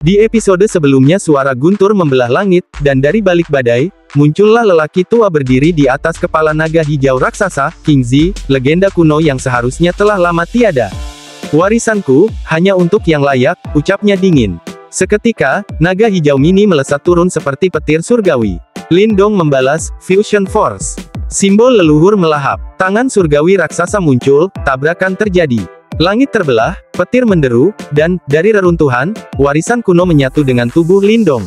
Di episode sebelumnya suara guntur membelah langit, dan dari balik badai, muncullah lelaki tua berdiri di atas kepala naga hijau raksasa, King Zi, legenda kuno yang seharusnya telah lama tiada. Warisanku, hanya untuk yang layak, ucapnya dingin. Seketika, naga hijau mini melesat turun seperti petir surgawi. Lindong membalas, Fusion Force. Simbol leluhur melahap. Tangan surgawi raksasa muncul, tabrakan terjadi. Langit terbelah, petir menderu, dan, dari reruntuhan, warisan kuno menyatu dengan tubuh Lindong.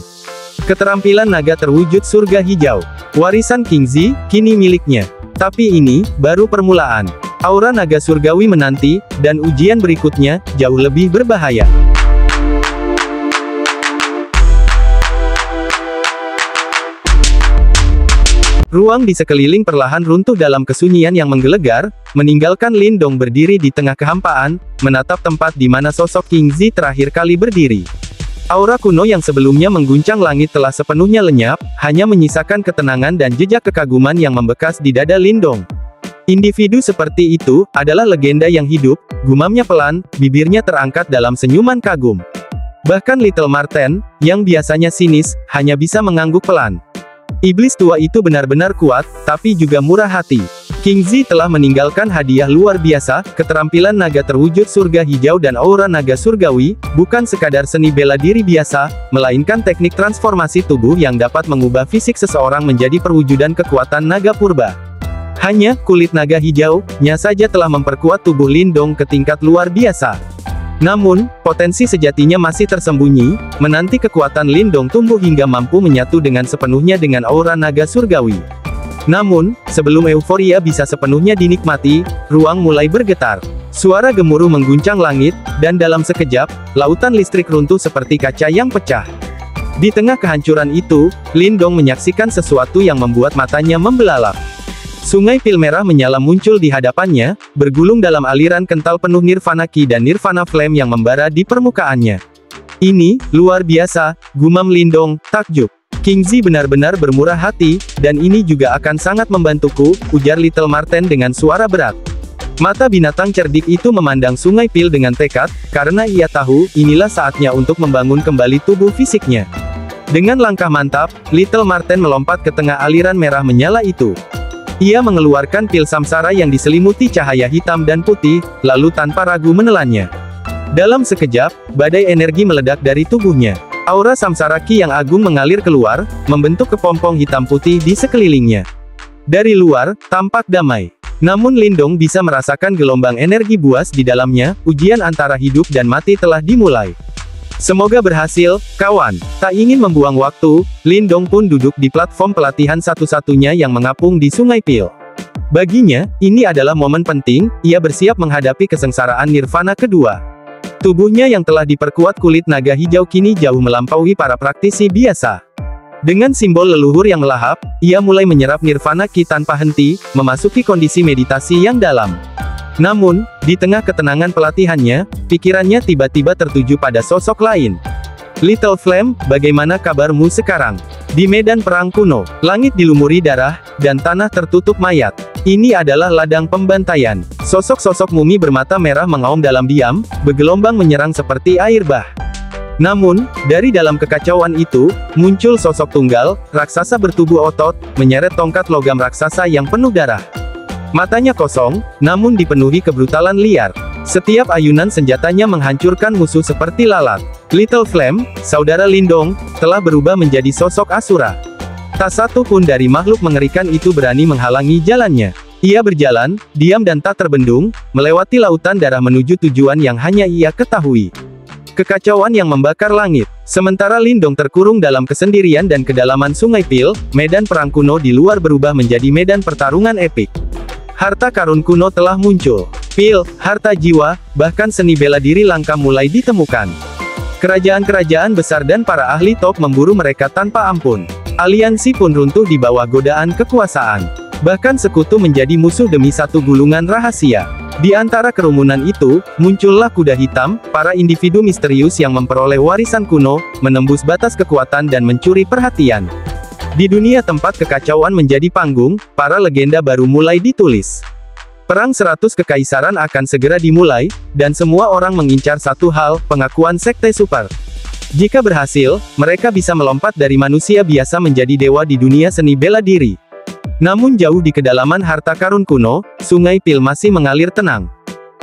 Keterampilan naga terwujud surga hijau. Warisan King Zi, kini miliknya. Tapi ini, baru permulaan. Aura naga surgawi menanti, dan ujian berikutnya, jauh lebih berbahaya. Ruang di sekeliling perlahan runtuh dalam kesunyian yang menggelegar, meninggalkan Lindong berdiri di tengah kehampaan, menatap tempat di mana sosok King Zi terakhir kali berdiri. Aura kuno yang sebelumnya mengguncang langit telah sepenuhnya lenyap, hanya menyisakan ketenangan dan jejak kekaguman yang membekas di dada Lindong. Individu seperti itu, adalah legenda yang hidup, gumamnya pelan, bibirnya terangkat dalam senyuman kagum. Bahkan Little Marten, yang biasanya sinis, hanya bisa mengangguk pelan. Iblis tua itu benar-benar kuat, tapi juga murah hati. King Zi telah meninggalkan hadiah luar biasa, keterampilan naga terwujud surga hijau dan aura naga surgawi, bukan sekadar seni bela diri biasa, melainkan teknik transformasi tubuh yang dapat mengubah fisik seseorang menjadi perwujudan kekuatan naga purba. Hanya, kulit naga hijau-nya saja telah memperkuat tubuh Lindong ke tingkat luar biasa. Namun, potensi sejatinya masih tersembunyi, menanti kekuatan Lindong tumbuh hingga mampu menyatu dengan sepenuhnya dengan aura naga surgawi. Namun, sebelum euforia bisa sepenuhnya dinikmati, ruang mulai bergetar. Suara gemuruh mengguncang langit, dan dalam sekejap, lautan listrik runtuh seperti kaca yang pecah. Di tengah kehancuran itu, Lindong menyaksikan sesuatu yang membuat matanya membelalak. Sungai pil merah menyala muncul di hadapannya, bergulung dalam aliran kental penuh Nirvana Ki dan Nirvana Flame yang membara di permukaannya. Ini, luar biasa, gumam Lindong, takjub. King Zi benar-benar bermurah hati, dan ini juga akan sangat membantuku, ujar Little Marten dengan suara berat. Mata binatang cerdik itu memandang sungai pil dengan tekad, karena ia tahu, inilah saatnya untuk membangun kembali tubuh fisiknya. Dengan langkah mantap, Little Marten melompat ke tengah aliran merah menyala itu. Ia mengeluarkan pil samsara yang diselimuti cahaya hitam dan putih, lalu tanpa ragu menelannya. Dalam sekejap, badai energi meledak dari tubuhnya. Aura samsara ki yang agung mengalir keluar, membentuk kepompong hitam putih di sekelilingnya. Dari luar, tampak damai. Namun Lindong bisa merasakan gelombang energi buas di dalamnya, ujian antara hidup dan mati telah dimulai. Semoga berhasil, kawan. Tak ingin membuang waktu, Lindong pun duduk di platform pelatihan satu-satunya yang mengapung di Sungai Pil. Baginya, ini adalah momen penting, ia bersiap menghadapi kesengsaraan Nirvana kedua. Tubuhnya yang telah diperkuat kulit naga hijau kini jauh melampaui para praktisi biasa. Dengan simbol leluhur yang melahap, ia mulai menyerap Nirvana Ki tanpa henti, memasuki kondisi meditasi yang dalam. Namun, di tengah ketenangan pelatihannya, pikirannya tiba-tiba tertuju pada sosok lain. Little Flame, bagaimana kabarmu sekarang? Di medan perang kuno, langit dilumuri darah, dan tanah tertutup mayat. Ini adalah ladang pembantaian. Sosok-sosok mumi bermata merah mengaum dalam diam, bergelombang menyerang seperti air bah. Namun, dari dalam kekacauan itu, muncul sosok tunggal, raksasa bertubuh otot, menyeret tongkat logam raksasa yang penuh darah. Matanya kosong, namun dipenuhi kebrutalan liar. Setiap ayunan senjatanya menghancurkan musuh seperti lalat. Little Flame, saudara Lindong, telah berubah menjadi sosok Asura. Tak satu pun dari makhluk mengerikan itu berani menghalangi jalannya. Ia berjalan, diam dan tak terbendung, melewati lautan darah menuju tujuan yang hanya ia ketahui. Kekacauan yang membakar langit. Sementara Lindong terkurung dalam kesendirian dan kedalaman Sungai Pil, medan perang kuno di luar berubah menjadi medan pertarungan epik. Harta karun kuno telah muncul. Pil, harta jiwa, bahkan seni bela diri langka mulai ditemukan. Kerajaan-kerajaan besar dan para ahli top memburu mereka tanpa ampun. Aliansi pun runtuh di bawah godaan kekuasaan. Bahkan sekutu menjadi musuh demi satu gulungan rahasia. Di antara kerumunan itu, muncullah kuda hitam, para individu misterius yang memperoleh warisan kuno, menembus batas kekuatan dan mencuri perhatian. Di dunia tempat kekacauan menjadi panggung, para legenda baru mulai ditulis. Perang 100 Kekaisaran akan segera dimulai, dan semua orang mengincar satu hal, pengakuan Sekte Super. Jika berhasil, mereka bisa melompat dari manusia biasa menjadi dewa di dunia seni bela diri. Namun jauh di kedalaman harta karun kuno, Sungai Pil masih mengalir tenang.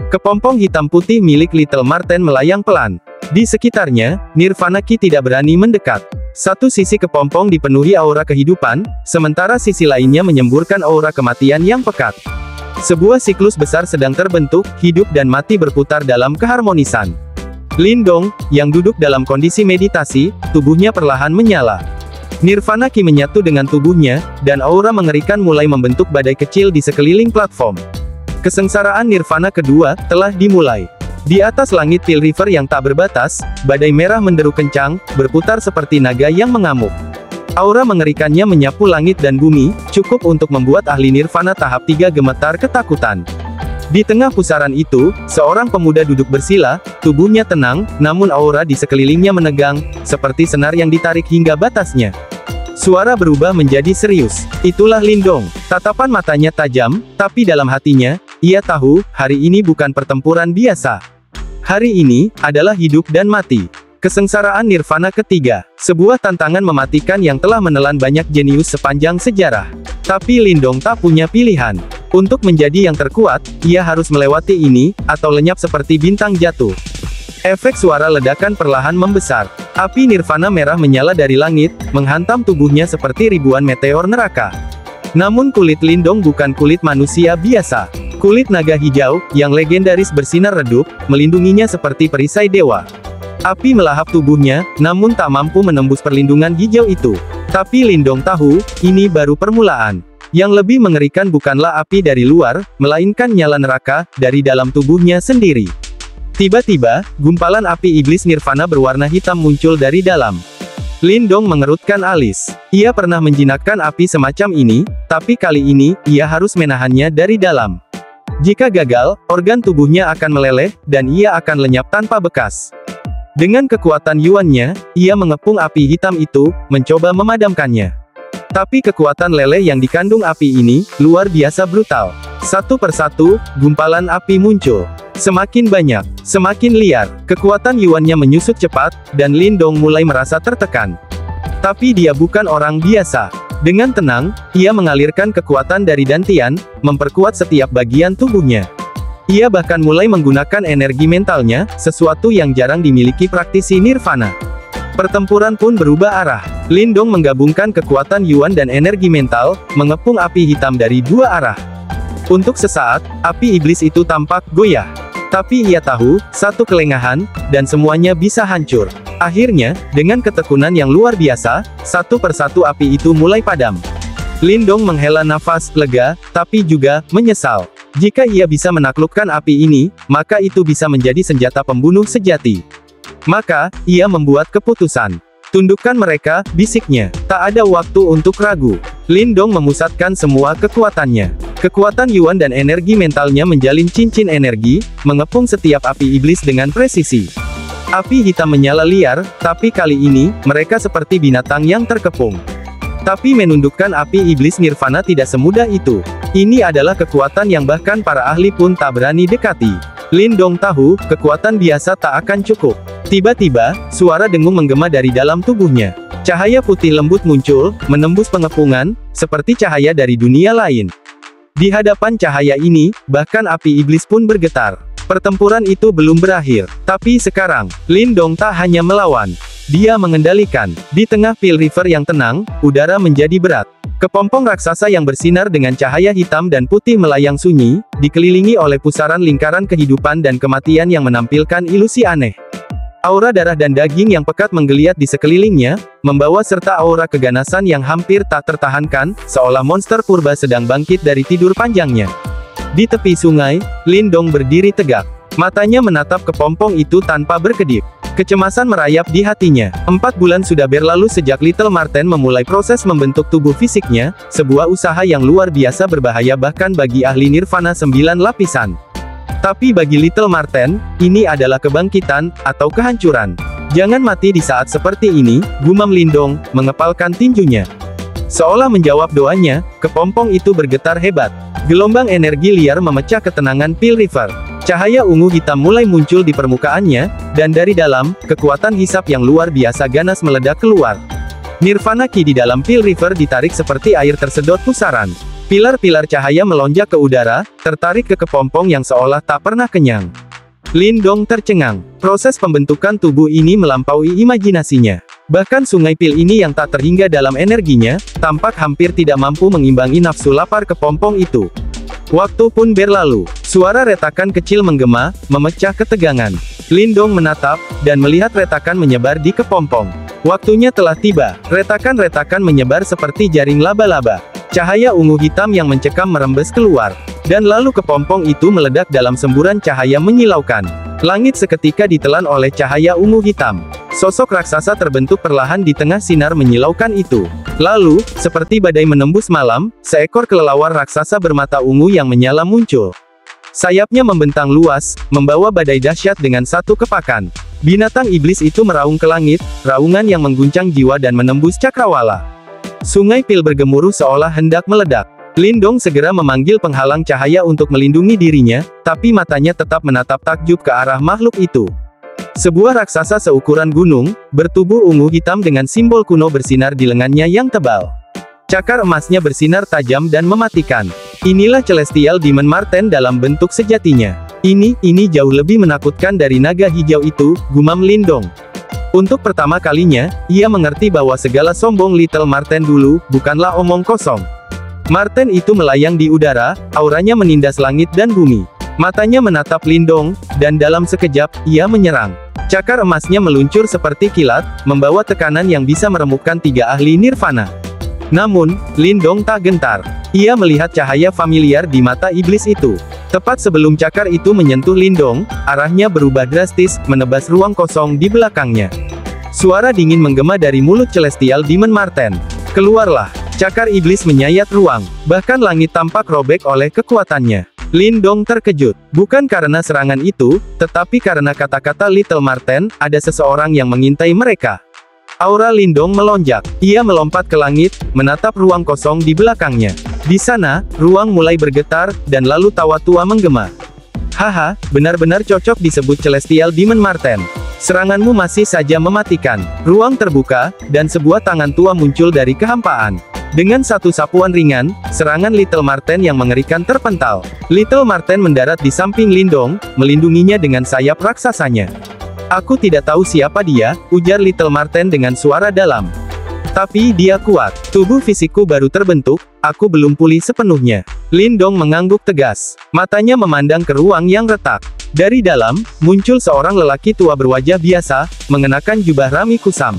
Kepompong hitam putih milik Little Marten melayang pelan. Di sekitarnya, Nirvana Ki tidak berani mendekat. Satu sisi kepompong dipenuhi aura kehidupan, sementara sisi lainnya menyemburkan aura kematian yang pekat. Sebuah siklus besar sedang terbentuk, hidup dan mati berputar dalam keharmonisan. Lindong, yang duduk dalam kondisi meditasi, tubuhnya perlahan menyala. Nirvana Ki menyatu dengan tubuhnya, dan aura mengerikan mulai membentuk badai kecil di sekeliling platform. Kesengsaraan Nirvana kedua telah dimulai. Di atas langit Pil River yang tak berbatas, badai merah menderu kencang, berputar seperti naga yang mengamuk. Aura mengerikannya menyapu langit dan bumi, cukup untuk membuat ahli Nirvana tahap 3 gemetar ketakutan. Di tengah pusaran itu, seorang pemuda duduk bersila, tubuhnya tenang, namun aura di sekelilingnya menegang, seperti senar yang ditarik hingga batasnya. Suara berubah menjadi serius. Itulah Lindong. Tatapan matanya tajam, tapi dalam hatinya, ia tahu, hari ini bukan pertempuran biasa. Hari ini, adalah hidup dan mati. Kesengsaraan Nirvana ketiga. Sebuah tantangan mematikan yang telah menelan banyak jenius sepanjang sejarah. Tapi Lindong tak punya pilihan. Untuk menjadi yang terkuat, ia harus melewati ini, atau lenyap seperti bintang jatuh. Efek suara ledakan perlahan membesar. Api Nirvana merah menyala dari langit, menghantam tubuhnya seperti ribuan meteor neraka. Namun kulit Lindong bukan kulit manusia biasa. Kulit naga hijau, yang legendaris bersinar redup, melindunginya seperti perisai dewa. Api melahap tubuhnya, namun tak mampu menembus perlindungan hijau itu. Tapi Lindong tahu, ini baru permulaan. Yang lebih mengerikan bukanlah api dari luar, melainkan nyala neraka, dari dalam tubuhnya sendiri. Tiba-tiba, gumpalan api iblis Nirvana berwarna hitam muncul dari dalam. Lindong mengerutkan alis. Ia pernah menjinakkan api semacam ini, tapi kali ini, ia harus menahannya dari dalam. Jika gagal, organ tubuhnya akan meleleh, dan ia akan lenyap tanpa bekas. Dengan kekuatan Yuannya, ia mengepung api hitam itu, mencoba memadamkannya. Tapi kekuatan leleh yang dikandung api ini, luar biasa brutal. Satu persatu, gumpalan api muncul. Semakin banyak, semakin liar, kekuatan Yuannya menyusut cepat, dan Lindong mulai merasa tertekan. Tapi dia bukan orang biasa. Dengan tenang, ia mengalirkan kekuatan dari dantian, memperkuat setiap bagian tubuhnya. Ia bahkan mulai menggunakan energi mentalnya, sesuatu yang jarang dimiliki praktisi Nirvana. Pertempuran pun berubah arah. Lindong menggabungkan kekuatan Yuan dan energi mental, mengepung api hitam dari dua arah. Untuk sesaat, api iblis itu tampak goyah. Tapi ia tahu, satu kelengahan, dan semuanya bisa hancur. Akhirnya, dengan ketekunan yang luar biasa, satu persatu api itu mulai padam. Lindong menghela nafas lega, tapi juga menyesal. Jika ia bisa menaklukkan api ini, maka itu bisa menjadi senjata pembunuh sejati. Maka, ia membuat keputusan. Tundukkan mereka, bisiknya. Tak ada waktu untuk ragu. Lindong memusatkan semua kekuatannya. Kekuatan Yuan dan energi mentalnya menjalin cincin energi, mengepung setiap api iblis dengan presisi. Api hitam menyala liar, tapi kali ini, mereka seperti binatang yang terkepung. Tapi menundukkan api iblis Nirvana tidak semudah itu. Ini adalah kekuatan yang bahkan para ahli pun tak berani dekati. Lindong tahu, kekuatan biasa tak akan cukup. Tiba-tiba, suara dengung menggema dari dalam tubuhnya. Cahaya putih lembut muncul, menembus pengepungan, seperti cahaya dari dunia lain. Di hadapan cahaya ini, bahkan api iblis pun bergetar. Pertempuran itu belum berakhir. Tapi sekarang, Lindong tak hanya melawan. Dia mengendalikan. Di tengah Pil River yang tenang, udara menjadi berat. Kepompong raksasa yang bersinar dengan cahaya hitam dan putih melayang sunyi, dikelilingi oleh pusaran lingkaran kehidupan dan kematian yang menampilkan ilusi aneh. Aura darah dan daging yang pekat menggeliat di sekelilingnya, membawa serta aura keganasan yang hampir tak tertahankan, seolah monster purba sedang bangkit dari tidur panjangnya. Di tepi sungai, Lindong berdiri tegak. Matanya menatap kepompong itu tanpa berkedip. Kecemasan merayap di hatinya. 4 bulan sudah berlalu sejak Little Marten memulai proses membentuk tubuh fisiknya, sebuah usaha yang luar biasa berbahaya bahkan bagi ahli Nirvana 9 lapisan. Tapi bagi Little Marten, ini adalah kebangkitan, atau kehancuran. Jangan mati di saat seperti ini, gumam Lindong, mengepalkan tinjunya. Seolah menjawab doanya, kepompong itu bergetar hebat. Gelombang energi liar memecah ketenangan Pil River. Cahaya ungu hitam mulai muncul di permukaannya, dan dari dalam, kekuatan hisap yang luar biasa ganas meledak keluar. Nirvana Ki di dalam Pil River ditarik seperti air tersedot pusaran. Pilar-pilar cahaya melonjak ke udara, tertarik ke kepompong yang seolah tak pernah kenyang. Lindong tercengang. Proses pembentukan tubuh ini melampaui imajinasinya. Bahkan sungai pil ini yang tak terhingga dalam energinya, tampak hampir tidak mampu mengimbangi nafsu lapar kepompong itu. Waktu pun berlalu. Suara retakan kecil menggema, memecah ketegangan. Lindong menatap, dan melihat retakan menyebar di kepompong. Waktunya telah tiba. Retakan-retakan menyebar seperti jaring laba-laba. Cahaya ungu hitam yang mencekam merembes keluar. Dan lalu kepompong itu meledak dalam semburan cahaya menyilaukan. Langit seketika ditelan oleh cahaya ungu hitam. Sosok raksasa terbentuk perlahan di tengah sinar menyilaukan itu. Lalu, seperti badai menembus malam, seekor kelelawar raksasa bermata ungu yang menyala muncul. Sayapnya membentang luas, membawa badai dahsyat dengan satu kepakan. Binatang iblis itu meraung ke langit, raungan yang mengguncang jiwa dan menembus cakrawala. Sungai pil bergemuruh seolah hendak meledak. Lindong segera memanggil penghalang cahaya untuk melindungi dirinya, tapi matanya tetap menatap takjub ke arah makhluk itu. Sebuah raksasa seukuran gunung, bertubuh ungu hitam dengan simbol kuno bersinar di lengannya yang tebal. Cakar emasnya bersinar tajam dan mematikan. Inilah Celestial Demon Marten dalam bentuk sejatinya. Ini jauh lebih menakutkan dari naga hijau itu, gumam Lindong. Untuk pertama kalinya, ia mengerti bahwa segala sombong Little Marten dulu, bukanlah omong kosong. Marten itu melayang di udara, auranya menindas langit dan bumi. Matanya menatap Lindong, dan dalam sekejap, ia menyerang. Cakar emasnya meluncur seperti kilat, membawa tekanan yang bisa meremukkan 3 ahli Nirvana. Namun, Lindong tak gentar. Ia melihat cahaya familiar di mata iblis itu. Tepat sebelum cakar itu menyentuh Lindong, arahnya berubah drastis, menebas ruang kosong di belakangnya. Suara dingin menggema dari mulut Celestial Demon Marten. Keluarlah. Cakar iblis menyayat ruang. Bahkan langit tampak robek oleh kekuatannya. Lindong terkejut. Bukan karena serangan itu, tetapi karena kata-kata Little Marten, ada seseorang yang mengintai mereka. Aura Lindong melonjak. Ia melompat ke langit, menatap ruang kosong di belakangnya. Di sana, ruang mulai bergetar, dan lalu tawa tua menggema. Haha, benar-benar cocok disebut Celestial Demon Marten. Seranganmu masih saja mematikan. Ruang terbuka, dan sebuah tangan tua muncul dari kehampaan. Dengan satu sapuan ringan, serangan Little Marten yang mengerikan terpental. Little Marten mendarat di samping Lindong, melindunginya dengan sayap raksasanya. Aku tidak tahu siapa dia, ujar Little Marten dengan suara dalam. Tapi dia kuat. Tubuh fisikku baru terbentuk, aku belum pulih sepenuhnya. Lindong mengangguk tegas. Matanya memandang ke ruang yang retak. Dari dalam, muncul seorang lelaki tua berwajah biasa, mengenakan jubah rami kusam.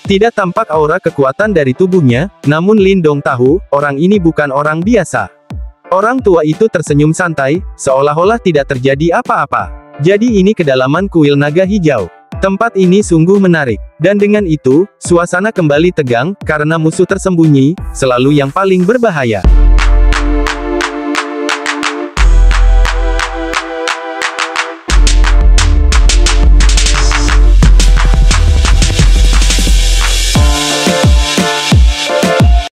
Tidak tampak aura kekuatan dari tubuhnya, namun Lindong tahu, orang ini bukan orang biasa. Orang tua itu tersenyum santai, seolah-olah tidak terjadi apa-apa. Jadi ini kedalaman kuil naga hijau. Tempat ini sungguh menarik. Dan dengan itu, suasana kembali tegang, karena musuh tersembunyi, selalu yang paling berbahaya.